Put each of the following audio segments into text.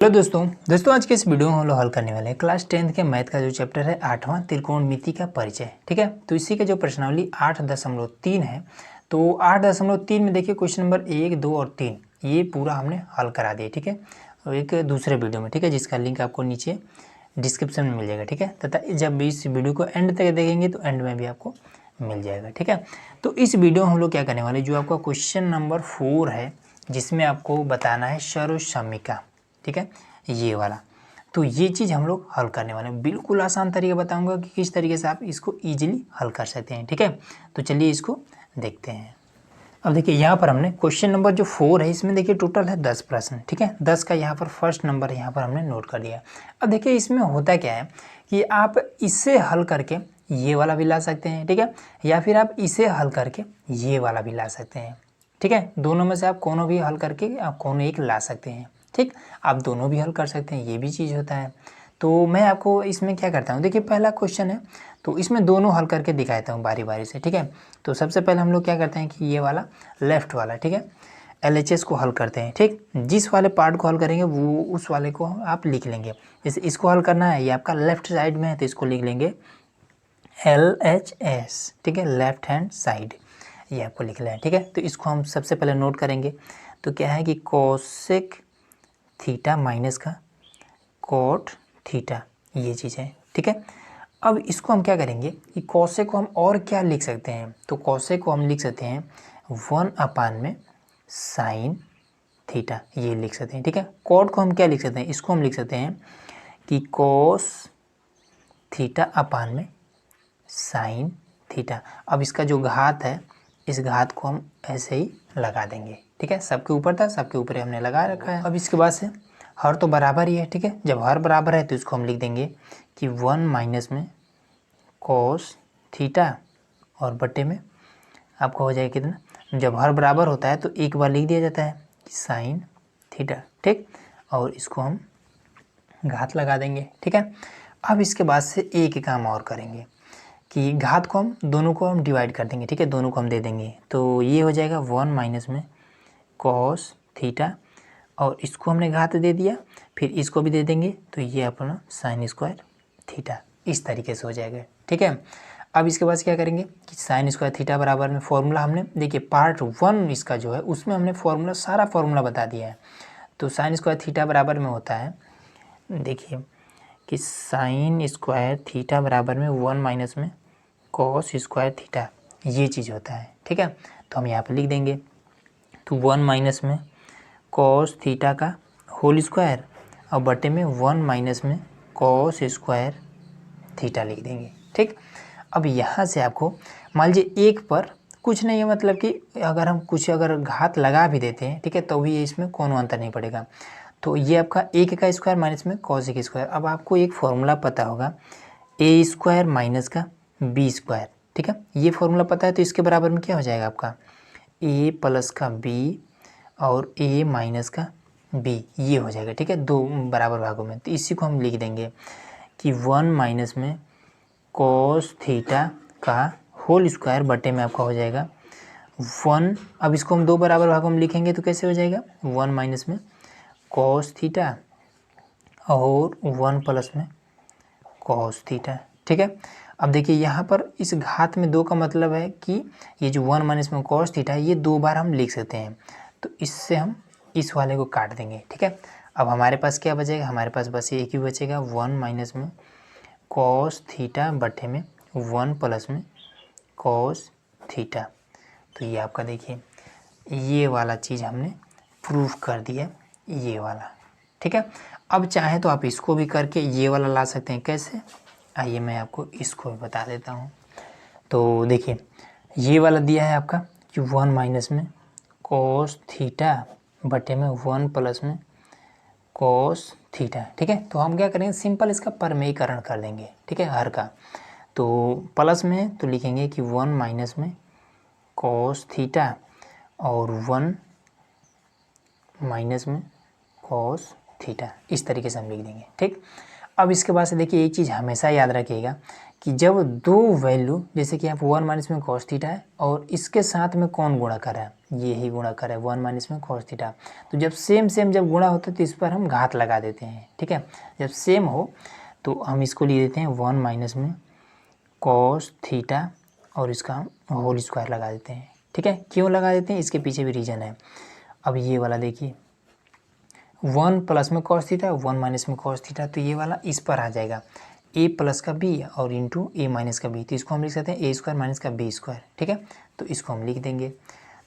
Hello दोस्तों आज के इस वीडियो में हम लोग हल करने वाले हैं क्लास 10th के मैथ का जो चैप्टर है 8वां त्रिकोणमिति का परिचय। ठीक है, तो इसी का जो प्रश्नावली 8.3 है, तो 8.3 में देखिए क्वेश्चन नंबर 1, 2 और 3 ये पूरा हमने हल करा दिया। ठीक है, और एक दूसरे वीडियो में, ठीक है, जिसका लिंक आपको नीचे डिस्क्रिप्शन में मिल जाएगा। ठीक है, तथा जब इस वीडियो को एंड तक देखेंगे तो एंड में भी आपको मिल जाएगा। ठीक है, तो इस वीडियो में हम लोग क्या करने वाले, जो आपका क्वेश्चन नंबर 4 है जिसमें आपको बताना है सर्वसम्मिका। ठीक है, ये वाला, तो ये चीज़ हम लोग हल करने वाले हैं। बिल्कुल आसान तरीका बताऊंगा कि किस तरीके से आप इसको इजीली हल कर सकते हैं। ठीक है, तो चलिए इसको देखते हैं। अब देखिए यहाँ पर हमने क्वेश्चन नंबर जो 4 है, इसमें देखिए टोटल है 10 प्रश्न। ठीक है, 10 का यहाँ पर फर्स्ट नंबर यहाँ पर हमने नोट कर लिया। अब देखिए इसमें होता क्या है कि आप इससे हल करके ये वाला भी ला सकते हैं। ठीक है, या फिर आप इसे हल करके ये वाला भी ला सकते हैं। ठीक है, दोनों में से आप कोनो भी हल करके आप कोनो एक ला सकते हैं। ठीक, आप दोनों भी हल कर सकते हैं, ये भी चीज़ होता है। तो मैं आपको इसमें क्या करता हूँ, देखिए पहला क्वेश्चन है तो इसमें दोनों हल करके दिखाता हूँ बारी बारी से। ठीक है, तो सबसे पहले हम लोग क्या करते हैं कि ये वाला लेफ़्ट वाला, ठीक है, LHS को हल करते हैं। ठीक, जिस वाले पार्ट को हल करेंगे वो उस वाले को आप लिख लेंगे। जैसे इसको हल करना है, ये आपका लेफ्ट साइड में है तो इसको लिख लेंगे LHS। ठीक है, लेफ्ट हैंड साइड, ये आपको लिख लेना है। ठीक है, तो इसको हम सबसे पहले नोट करेंगे। तो क्या है कि कोसेक थीटा माइनस का कोट थीटा, ये चीज़ है। ठीक है, अब इसको हम क्या करेंगे कि कौसे को हम और क्या लिख सकते हैं, तो कौसे को हम लिख सकते हैं 1 में साइन थीटा, ये लिख सकते हैं। ठीक है, कोट को हम क्या लिख सकते हैं, इसको हम लिख सकते हैं कि कोस थीटा अपान में साइन थीटा। अब इसका जो घात है, इस घात को हम ऐसे ही लगा देंगे। ठीक है, सबके ऊपर था, सबके ऊपर हमने लगा रखा है। अब इसके बाद से हर तो बराबर ही है। ठीक है, जब हर बराबर है तो इसको हम लिख देंगे कि 1 में कोस थीटा और बटे में आपका हो जाएगा कितना, जब हर बराबर होता है तो एक बार लिख दिया जाता है कि साइन थीटा। ठीक, और इसको हम घात लगा देंगे। ठीक है, अब इसके बाद से एक काम और करेंगे कि घात को हम दोनों को हम डिवाइड कर देंगे। ठीक है, दोनों को हम दे देंगे तो ये हो जाएगा 1 में कॉस थीटा, और इसको हमने घात दे दिया, फिर इसको भी दे देंगे तो ये अपना साइन स्क्वायर थीटा, इस तरीके से हो जाएगा। ठीक है, अब इसके बाद क्या करेंगे कि साइन स्क्वायर थीटा बराबर में फॉर्मूला हमने देखिए पार्ट 1 इसका जो है उसमें हमने फॉर्मूला सारा फॉर्मूला बता दिया है। तो साइन स्क्वायर थीटा बराबर में होता है, देखिए कि साइन स्क्वायर थीटा बराबर में 1 में कॉस स्क्वायर थीटा, ये चीज़ होता है। ठीक है, तो हम यहाँ पर लिख देंगे तो 1 में कॉस थीटा का होल स्क्वायर और बटे में 1 में कॉस स्क्वायर थीटा लिख देंगे। ठीक, अब यहाँ से आपको मान लीजिए एक पर कुछ नहीं है, मतलब कि अगर हम कुछ अगर घात लगा भी देते हैं, ठीक है, तो भी इसमें कोनो अंतर नहीं पड़ेगा। तो ये आपका एक का स्क्वायर माइनस में कॉस एक स्क्वायर। अब आपको एक फॉर्मूला पता होगा ए स्क्वायर माइनस का बी स्क्वायर। ठीक है, ये फॉर्मूला पता है तो इसके बराबर में क्या हो जाएगा आपका ए प्लस का बी और ए माइनस का बी, ये हो जाएगा। ठीक है, दो बराबर भागों में, तो इसी को हम लिख देंगे कि 1 में कॉस थीटा का होल स्क्वायर बटे में आपका हो जाएगा 1। अब इसको हम दो बराबर भागों में लिखेंगे तो कैसे हो जाएगा 1 में कॉस थीटा और 1 प्लस में कॉस थीटा। ठीक है, अब देखिए यहाँ पर इस घात में 2 का मतलब है कि ये जो 1 में कॉस थीटा है ये 2 बार हम लिख सकते हैं, तो इससे हम इस वाले को काट देंगे। ठीक है, अब हमारे पास क्या बचेगा, हमारे पास बस एक ही बचेगा 1 में कॉस थीटा बटे में 1 प्लस में कॉस थीटा। तो ये आपका देखिए ये वाला चीज़ हमने प्रूफ कर दिया, ये वाला। ठीक है, अब चाहे तो आप इसको भी करके ये वाला ला सकते हैं। कैसे, आइए मैं आपको इसको भी बता देता हूँ। तो देखिए ये वाला दिया है आपका कि 1 में कॉस थीटा बटे में 1 प्लस में कॉस थीटा। ठीक है, तो हम क्या करेंगे सिंपल इसका परमेयीकरण कर देंगे। ठीक है, हर का, तो प्लस में तो लिखेंगे कि 1 में कॉस थीटा और 1 में कॉस थीटा, इस तरीके से हम लिख देंगे। ठीक, अब इसके बाद से देखिए एक चीज़ हमेशा याद रखिएगा कि जब दो वैल्यू, जैसे कि यहाँ पर 1 माइनस में कॉस थीटा है और इसके साथ में कौन गुणा कर रहा है, ये ही गुणा कर रहा है 1 माइनस में कॉस थीटा, तो जब सेम जब गुणा होता है तो इस पर हम घात लगा देते हैं, ठीक है। जब सेम हो तो हम इसको लिख देते हैं 1 माइनस में कॉस थीटा और इसका हम होल स्क्वायर लगा देते हैं, ठीक है। क्यों लगा देते हैं, इसके पीछे भी रीज़न है। अब ये वाला देखिए 1 प्लस में कॉस थीटा 1 माइनस में कॉस थीटा, तो ये वाला इस पर आ जाएगा a प्लस का b और इंटू a माइनस का b, तो इसको हम लिख सकते हैं a स्क्वायर माइनस का b स्क्वायर, ठीक है। तो इसको हम लिख देंगे,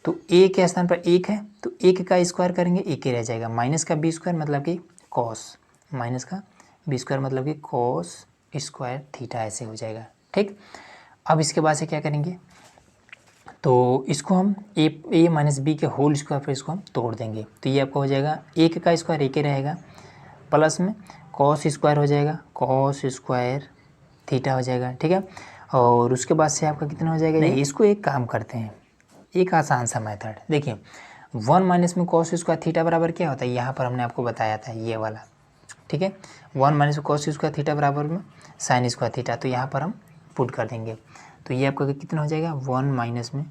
तो a के स्थान पर 1 है तो 1 का स्क्वायर करेंगे 1 ही रह जाएगा, माइनस का b स्क्वायर मतलब कि कॉस, माइनस का b स्क्वायर मतलब कि कॉस स्क्वायर थीटा, ऐसे हो जाएगा, ठीक। अब इसके बाद से क्या करेंगे, तो इसको हम a माइनस बी के होल स्क्वायर पर इसको हम तोड़ देंगे, तो ये आपका हो जाएगा 1 का स्क्वायर 1 ही रहेगा, प्लस में कॉस स्क्वायर हो जाएगा, कॉस स्क्वायर थीटा हो जाएगा, ठीक है। और उसके बाद से आपका कितना हो जाएगा, नहीं इसको एक काम करते हैं, एक आसान सा मेथड देखिए, 1 माइनस में कॉस स्क्वायर थीटा बराबर क्या होता है, यहाँ पर हमने आपको बताया था ये वाला, ठीक है। 1 माइनस में कॉस स्क्वायर थीटा बराबर में साइन स्क्वायर थीटा, तो यहाँ पर हम पुट कर देंगे, तो ये आपका कितना हो जाएगा 1 माइनस में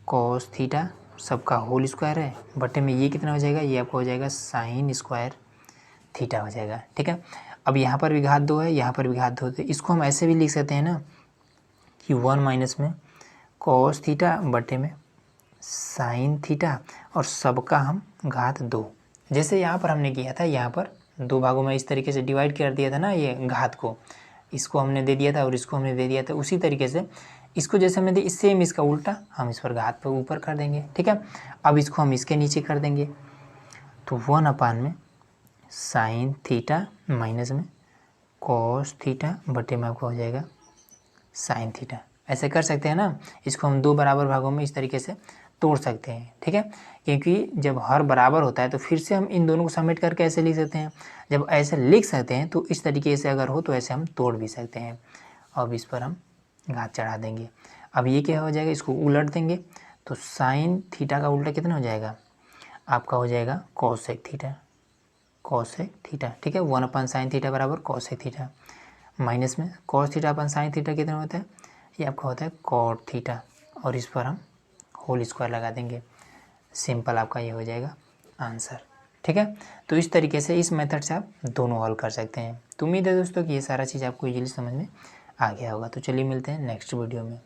कॉस थीटा सबका होल स्क्वायर है बटे में ये कितना हो जाएगा, ये आपको हो जाएगा साइन स्क्वायर थीटा हो जाएगा, ठीक है। अब यहाँ पर भी घात 2 है, यहाँ पर भी घात 2 है, तो इसको हम ऐसे भी लिख सकते हैं ना कि 1 माइनस में कॉस थीटा बटे में साइन थीटा और सबका हम घात 2, जैसे यहाँ पर हमने किया था, यहाँ पर 2 भागों में इस तरीके से डिवाइड कर दिया था ना, ये घात को, इसको हमने दे दिया था और इसको हमने दे दिया था, उसी तरीके से इसको जैसे हमने दिया सेम इसका उल्टा हम इस पर घात पर ऊपर कर देंगे, ठीक है। अब इसको हम इसके नीचे कर देंगे, तो 1 अपान में साइन थीटा माइनस में कॉस थीटा बटे में आपका हो जाएगा साइन थीटा, ऐसे कर सकते हैं ना। इसको हम 2 बराबर भागों में इस तरीके से तोड़ सकते हैं, ठीक है, क्योंकि जब हर बराबर होता है तो फिर से हम इन दोनों को समेट करके ऐसे लिख सकते हैं, जब ऐसे लिख सकते हैं तो इस तरीके से अगर हो तो ऐसे हम तोड़ भी सकते हैं। अब इस पर हम घात चढ़ा देंगे, अब ये क्या हो जाएगा, इसको उलट देंगे, तो साइन थीटा का उल्टा कितना हो जाएगा, आपका हो जाएगा कॉसेक थीटा, कॉसेक थीटा, ठीक है। 1 अपन साइन थीटा बराबर कॉसेक थीटा, माइनस में कॉस थीटा अपन साइन थीटा कितना होता है, ये आपका होता है कॉट थीटा, और इस पर हम होल स्क्वायर लगा देंगे, सिंपल आपका ये हो जाएगा आंसर, ठीक है। तो इस तरीके से इस मेथड से आप दोनों हल कर सकते हैं। तो उम्मीद है दोस्तों कि ये सारा चीज़ आपको इजीली समझ में आ गया होगा। तो चलिए मिलते हैं नेक्स्ट वीडियो में।